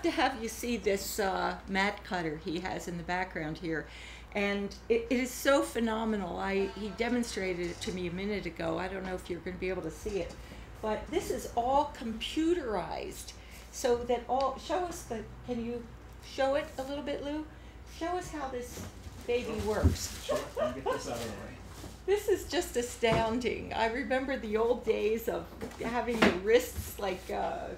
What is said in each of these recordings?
to have you see this mat cutter he has in the background here. And it is so phenomenal. He demonstrated it to me a minute ago. I don't know if you're going to be able to see it. But this is all computerized. So that all, show us the, can you show it a little bit, Lou? Show us how this baby works. Sure, I'll get this out of the way. This is just astounding. I remember the old days of having the wrists like a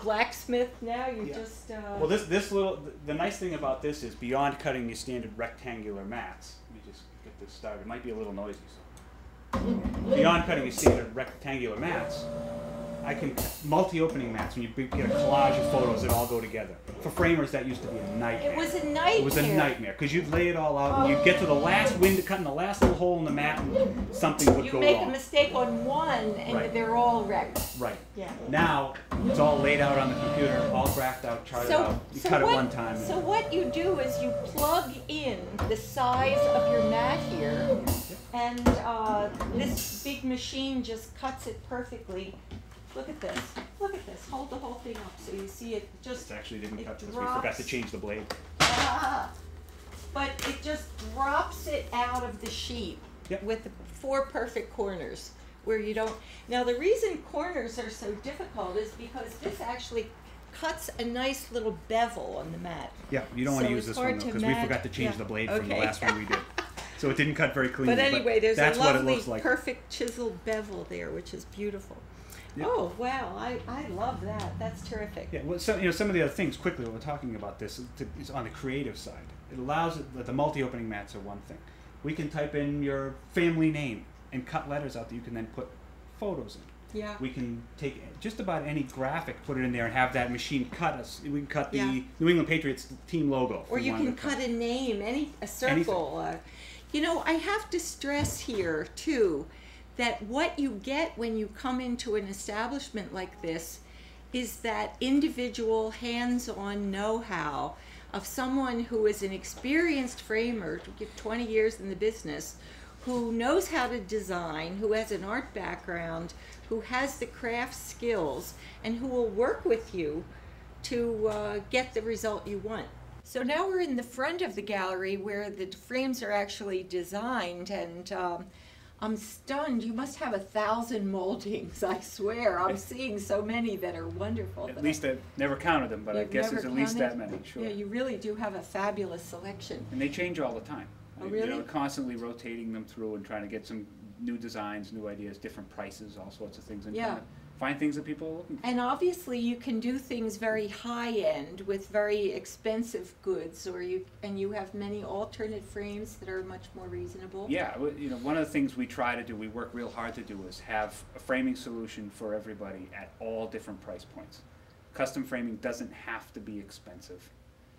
blacksmith. Now you just... Well, this little, the nice thing about this is beyond cutting your standard rectangular mats, let me just get this started. It might be a little noisy. So. Beyond cutting your standard rectangular mats, I can multi-opening mats when you get a collage of photos that all go together. For framers, that used to be a nightmare. It was a nightmare. It was a nightmare because you'd lay it all out and you'd get to the last window, cutting the last little hole in the mat, and something would go wrong. You make a mistake on one, and they're all wrecked. Right. Yeah. Now it's all laid out on the computer, all graphed out, charted out. You cut it one time. So what you do is you plug in the size of your mat here, and this big machine just cuts it perfectly. Look at this. Look at this. Hold the whole thing up so you see it just... It actually didn't cut because we forgot to change the blade. But it just drops it out of the sheet with 4 perfect corners where you don't... Now the reason corners are so difficult is because this actually cuts a nice little bevel on the mat. Yeah, you don't want to use this one though because we forgot to change the blade from the last one we did. So it didn't cut very cleanly. But anyway, there's a lovely, like. perfect chiseled bevel there, which is beautiful. Yep. Oh wow! I love that. That's terrific. Yeah. Well, so some of the other things quickly when we're talking about this is on the creative side. It allows the multi-opening mats are one thing. We can type in your family name and cut letters out that you can then put photos in. Yeah. We can take just about any graphic, put it in there, and have that machine cut us. We can cut the New England Patriots team logo. Or you can cut a name, a circle. You know, I have to stress here too that what you get when you come into an establishment like this is that individual hands-on know-how of someone who is an experienced framer, 20 years in the business, who knows how to design, who has an art background, who has the craft skills, and who will work with you to get the result you want. So now we're in the front of the gallery where the frames are actually designed, and I'm stunned. You must have 1,000 moldings, I swear. I'm seeing so many that are wonderful. At least I've never counted them, but I guess there's at least that many, sure. Yeah, you really do have a fabulous selection. And they change all the time. Oh, really? You know, constantly rotating them through and trying to get some new designs, new ideas, different prices, all sorts of things. And find things that people are looking for. And obviously you can do things very high-end with very expensive goods, or you have many alternate frames that are much more reasonable. Yeah, you know, one of the things we try to do, we work real hard to do, is have a framing solution for everybody at all different price points. Custom framing doesn't have to be expensive.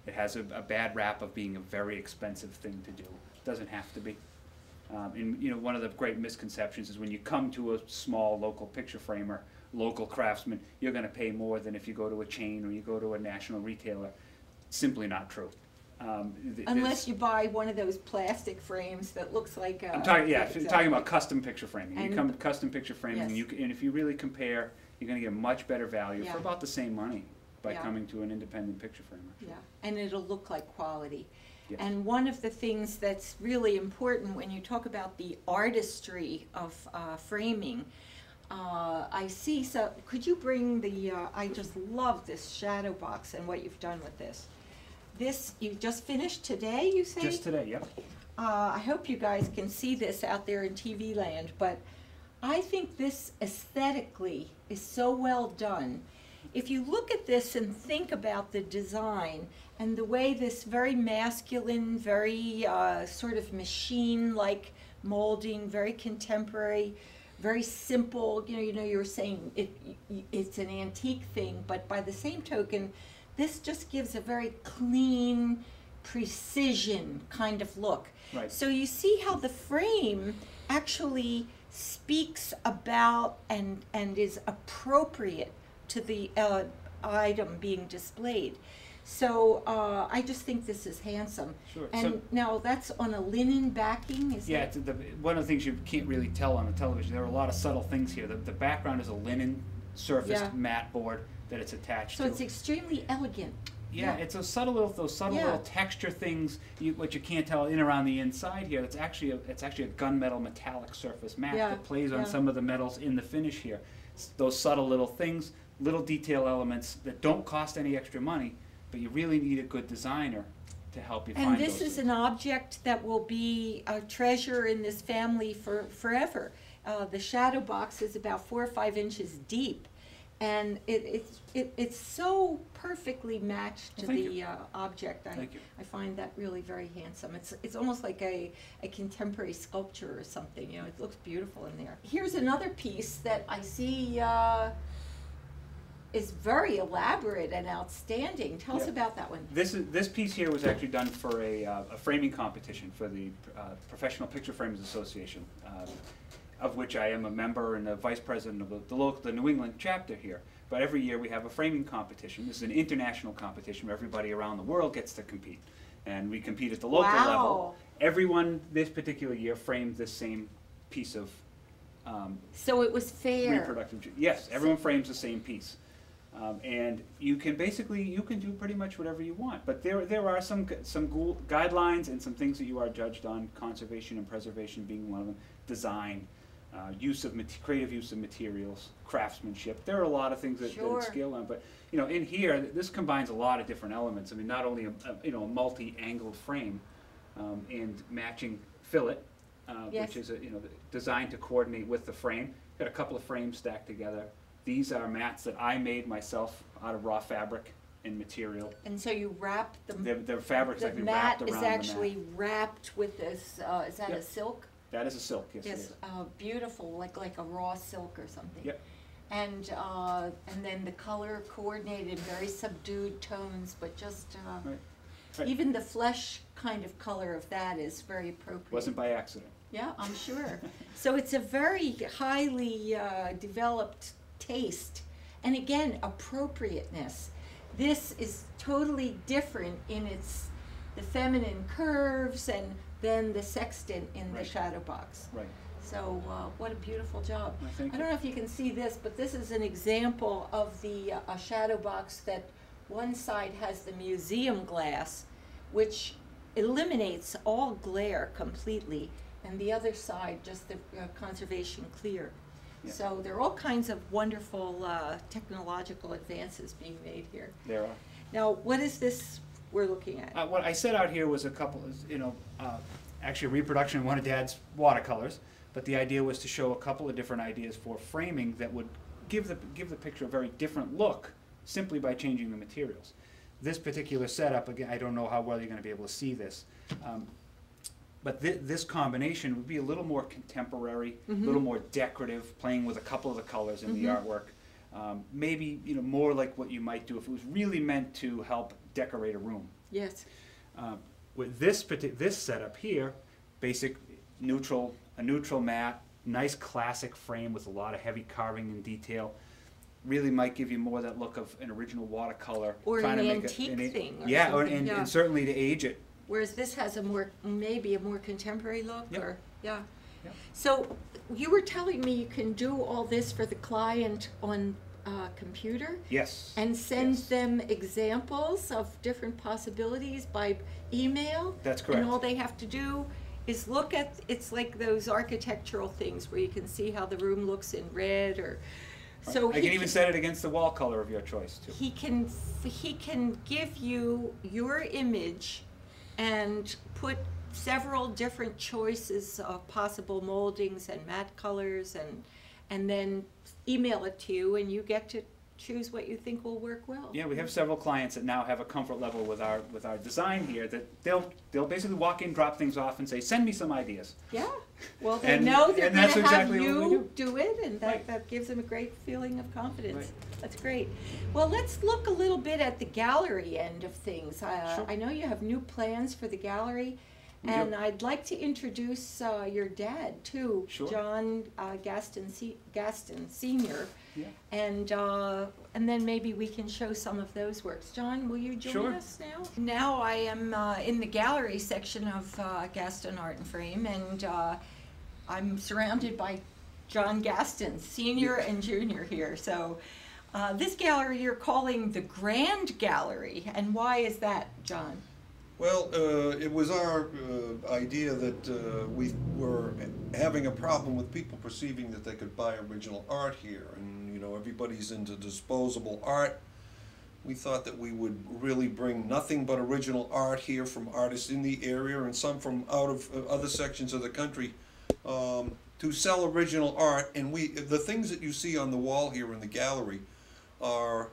It has a bad rap of being a very expensive thing to do. It doesn't have to be. And you know, one of the great misconceptions is when you come to a small local picture framer, local craftsman, you're going to pay more than if you go to a chain or you go to a national retailer. Simply not true. Unless you buy one of those plastic frames that looks like a... I'm talking about custom picture framing. You come to custom picture framing, and if you really compare, you're going to get much better value for about the same money by coming to an independent picture framer. Yeah, and it'll look like quality. Yes. And one of the things that's really important when you talk about the artistry of framing, I see, so could you bring the, I just love this shadow box and what you've done with this. This, you just finished today, you say? Just today, yep. I hope you guys can see this out there in TV land, but I think this aesthetically is so well done. If you look at this and think about the design and the way this very masculine, very sort of machine-like molding, very contemporary, very simple, you know, you were saying it's an antique thing, but by the same token, this just gives a very clean, precision kind of look. Right. So you see how the frame actually speaks about and is appropriate to the item being displayed. So I just think this is handsome. Sure. And so, now that's on a linen backing, is yeah, that? one of the things you can't really tell on a television, there are a lot of subtle things here. The background is a linen surfaced mat board. that it's attached So to. it's extremely elegant. Yeah, it's those subtle little texture things, what you can't tell in around the inside here. It's actually a gunmetal metallic surface mat that plays on some of the metals in the finish here. It's those subtle little things, little detail elements that don't cost any extra money, but you really need a good designer to help you find those. And this is an object that will be a treasure in this family for forever. The shadow box is about 4 or 5 inches deep, and it's so perfectly matched to the object. I find that really very handsome. It's almost like a contemporary sculpture or something. You know, it looks beautiful in there. Here's another piece that I see is very elaborate and outstanding. Tell us about that one. This piece here was actually done for a framing competition for the Professional Picture Framers Association, of which I am a member and a vice president of the New England chapter here. But every year we have a framing competition. This is an international competition where everybody around the world gets to compete. And we compete at the local level. Everyone this particular year framed this same piece of so it was fair. Reproductive. Yes, everyone frames the same piece. And you can do pretty much whatever you want. But there are some guidelines and some things that you are judged on, conservation and preservation being one of them, design, creative use of materials, craftsmanship. There are a lot of things that it's scaled on, but you know, in here, this combines a lot of different elements. I mean, not only a multi-angled frame and matching fillet, which is designed to coordinate with the frame. Got a couple of frames stacked together. These are mats that I made myself out of raw fabric and material. And so you wrap them. The fabric's actually wrapped around the mat. The mat is actually wrapped with this. Is that a silk? That is a silk, yes. Yes, beautiful, like a raw silk or something. Yep. And then the color coordinated, very subdued tones, but just even the flesh kind of color of that is very appropriate. Wasn't by accident. Yeah, I'm sure. So it's a very highly developed taste, and again, appropriateness. This is totally different in the feminine curves and then the sextant in the shadow box. Right. So what a beautiful job. I don't know if you can see this, but this is an example of the a shadow box that one side has the museum glass, which eliminates all glare completely, and the other side just the conservation clear. Yeah. So there are all kinds of wonderful technological advances being made here. There are. Now, what is this we're looking at? What I set out here was a couple, actually a reproduction of one of Dad's watercolors, but the idea was to show a couple of different ideas for framing that would give the picture a very different look simply by changing the materials. This particular setup, again, I don't know how well you're going to be able to see this, but this combination would be a little more contemporary, a little more decorative, playing with a couple of the colors in the artwork. Maybe more like what you might do if it was really meant to help decorate a room. Yes. With this setup here, basic a neutral mat, nice classic frame with a lot of heavy carving and detail. Really might give you more that look of an original watercolor. Or an antique thing. And certainly to age it. Whereas this has maybe a more contemporary look. Yep. Yep. So you were telling me you can do all this for the client on computer? Yes. And send them examples of different possibilities by email? That's correct. And all they have to do is look at, it's like those architectural things where you can see how the room looks in red or... So I can even set it against the wall color of your choice too. He can give you your image and put several different choices of possible moldings and matte colors and then email it to you, and you get to choose what you think will work well. Yeah, we have several clients that now have a comfort level with our design here that they'll basically walk in, drop things off, and say, "Send me some ideas." Yeah. Well, they know they're going to have you do it, and Right. that gives them a great feeling of confidence. Right. That's great. Well, let's look a little bit at the gallery end of things. Sure. I know you have new plans for the gallery, and I'd like to introduce your dad too, Sure. John Gaston Sr. Yeah. And then maybe we can show some of those works. John, will you join Sure. us now? Now I am in the gallery section of Gastonart and Frame, and I'm surrounded by John Gaston, Senior and Junior here. So This gallery you're calling the Grand Gallery, and why is that, John? Well, it was our idea that we were having a problem with people perceiving that they could buy original art here, and you know, everybody's into disposable art. We thought that we would really bring nothing but original art here from artists in the area and some from out of other sections of the country to sell original art. And the things that you see on the wall here in the gallery are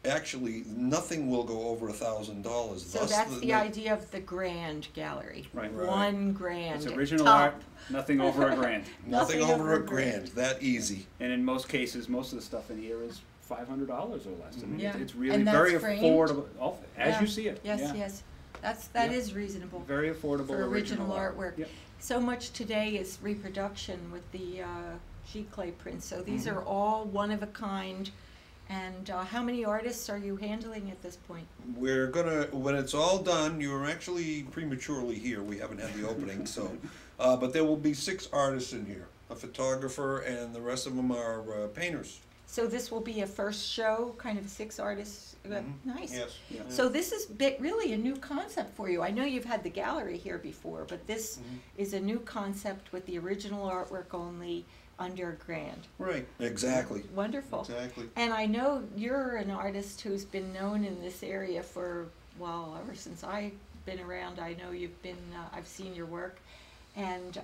actually, nothing will go over $1,000. So that's the idea of the Grand Gallery. Right. One grand. It's original top. art, nothing over a grand. Nothing over a grand, that easy. And in most cases, most of the stuff in here is $500 or less. I mean, Yeah. it's really And that's very framed? affordable, as Yeah. you see it. Yes, yeah. yes. That Yeah. is reasonable Very affordable for original art. artwork. Yep. So much today is reproduction with the giclée prints. So these Mm-hmm. are all one of a kind. And how many artists are you handling at this point? We're gonna, when it's all done, you're actually prematurely here. We haven't had the opening, so, but there will be 6 artists in here, a photographer, and the rest of them are painters. So this will be a first show, kind of 6 artists. Nice. Yes. Yeah. So this is really a new concept for you. I know you've had the gallery here before, but this is a new concept with the original artwork only under a grand. Right, exactly. Wonderful. Exactly. And I know you're an artist who's been known in this area for, well, ever since I've been around. I know you've been, I've seen your work, and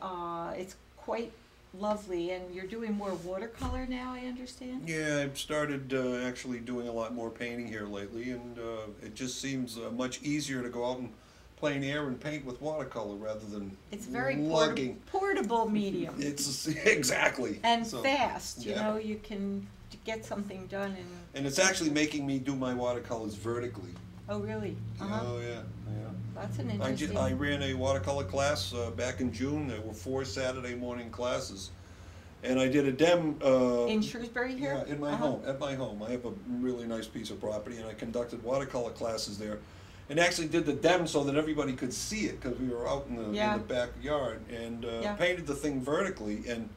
it's quite lovely. And you're doing more watercolor now, I understand? Yeah, I've started actually doing a lot more painting here lately, and it just seems much easier to go out in plein air and paint with watercolor rather than It's very lugging. portable medium. It's exactly. And So, fast, you yeah. know, you can get something done in. And it's actually making me do my watercolors vertically. Oh, really? Oh yeah, yeah. That's an I interesting. ran a watercolor class back in June. There were 4 Saturday morning classes, and I did a In Shrewsbury here? Yeah, in my home. At my home, I have a really nice piece of property, and I conducted watercolor classes there, and actually did the dem so that everybody could see it because we were out in Yeah. the backyard, and Yeah. painted the thing vertically. And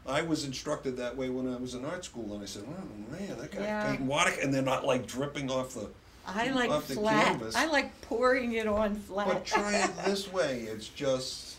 I was instructed that way when I was in art school, and I said, "Oh man, that guy's Yeah. painting water, and they're not like dripping off the." I like off the flat. canvas. I like pouring it on flat. But try it this way. It's just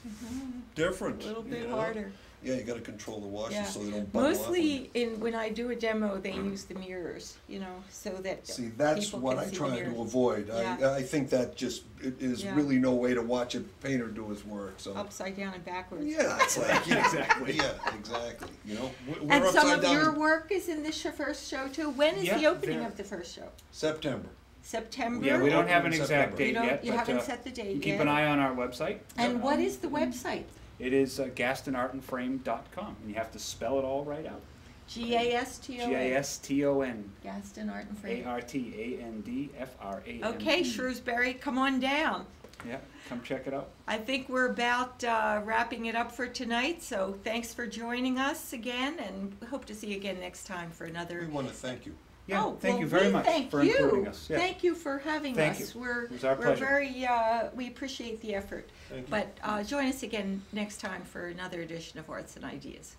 different. A little you bit know? harder. Yeah, you got to control the washes Yeah. so they don't bubble up. Mostly when I do a demo, they use the mirrors, you know, so that See, that's people what can I see try the to mirrors. avoid. Yeah. I think that just is Yeah. really no way to watch a painter do his work. So Upside down and backwards. yeah, it's like Exactly. Yeah, exactly. You know, we're And some upside of down. your work is in this first show too. When is Yeah, the opening there- of the first show? September. September? Yeah, we don't have an September. exact date You don't- yet, you but haven't set the date keep yet? an eye on our website. And what is the website? It is gastonartandframe.com, and you have to spell it all right out. Gaston. Gaston, Gaston Art and Frame. Artandframe. Okay, Shrewsbury, come on down. Yeah, come check it out. I think we're about wrapping it up for tonight, so thanks for joining us again, and we hope to see you again next time for We another. want to thank you. Yeah, Oh, thank well, you very we much thank for you. including us. Yeah. Thank you for having Thank us. you. We're It was our we're pleasure. very we appreciate the effort. Thank you. But join us again next time for another edition of Arts and Ideas.